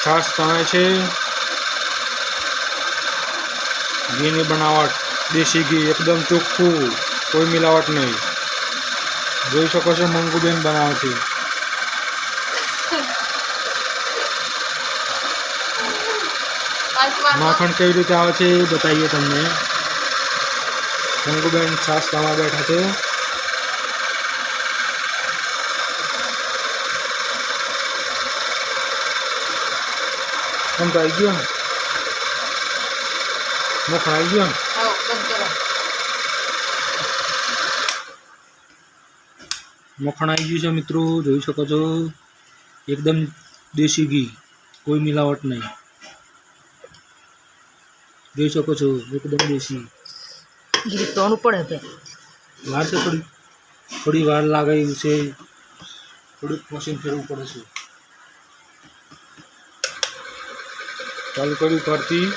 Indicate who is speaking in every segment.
Speaker 1: છાશ તળે છે, ઘીની બનાવટ, દેશી ઘી એકદમ ચોખ્ખું, કોઈ મિલાવટ નહીં. જોઈ શકો છો મંગુબેન બનાવે છે. માખણ કેવી રીતે આવે છે એ બતાવીએ તમને. મંગુબેન છાશ તળવા બેઠા છે. કેમ તો આવી ગયો ને મખણ આવી ગયો ને. મખણ આવી ગયું છે મિત્રો, જોઈ શકો છો. એકદમ દેશી ઘી, કોઈ મિલાવટ નહીં. જોઈ શકો છો એકદમ દેશી
Speaker 2: ઘી તોડવું પડે.
Speaker 1: વાર છે થોડી વાર લાગે એવું છે. થોડુંક મશીન ફેરવું પડે છે. ચાલુ કર્યું કરતી.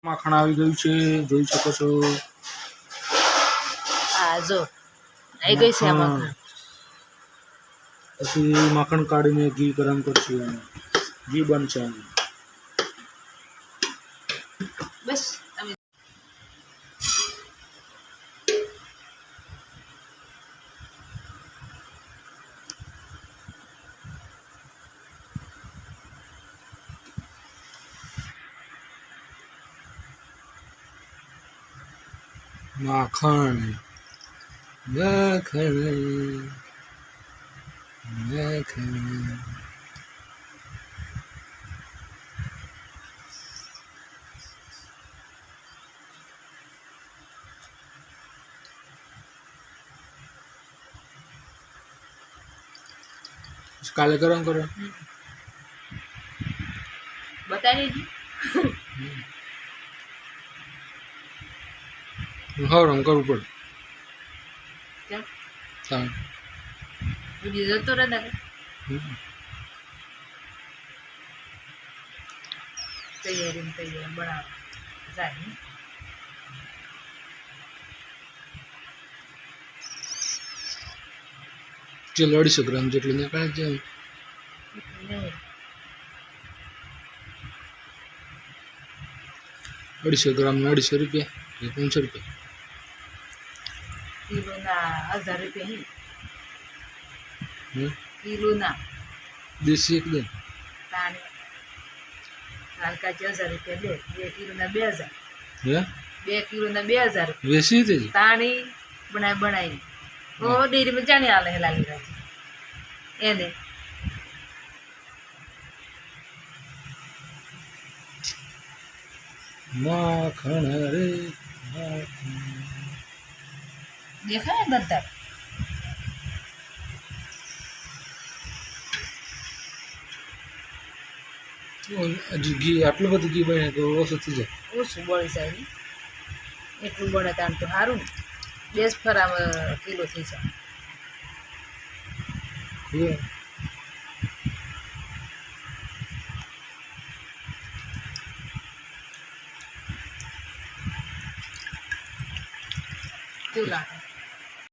Speaker 1: માખણ આવી ગયું છે, જોઈ શકો છો.
Speaker 2: જો આવી ગઈ છે માખણ.
Speaker 1: પછી માખણ કાઢીને ઘી ગરમ કરશું. ઘી બનશે.
Speaker 2: બસ
Speaker 1: માખણ માખણ માખણ. કાલે ગરમ કરો.
Speaker 2: બતાવી દીધી.
Speaker 1: હવરમ કરવું પડે.
Speaker 2: કેમ
Speaker 1: હા
Speaker 2: બીજો જતો રહે ને. તૈયાર બનાવ જાય.
Speaker 1: ચલો 250 ગ્રામ જેટલું નીકળે છે. 250 ગ્રામ 250 રૂપિયા કે 500 રૂપિયા.
Speaker 2: કિલોના 1000 રૂપિયા. કિલોના
Speaker 1: દેશી એકદમ.
Speaker 2: હલકા 1000 રૂપિયા લે. 2 કિલોના 2000.
Speaker 1: હે
Speaker 2: 2 કિલોના 2000 રૂપિયા.
Speaker 1: વેસી તે
Speaker 2: તાણી બનાવી ઓ ડેરીમાં જાણી આલે હેલાલી રાજી એને.
Speaker 1: માખણ રે
Speaker 2: દેખાય બધા.
Speaker 1: હજી ઘી આટલું બધું ઘી બને તો ઓછું થઈ જાય.
Speaker 2: ઓછું બળી જાય ને એટલું બને તાણ તો સારું ને. 10 ફરામાં કિલો થઈ જાય. કેવું લાગે?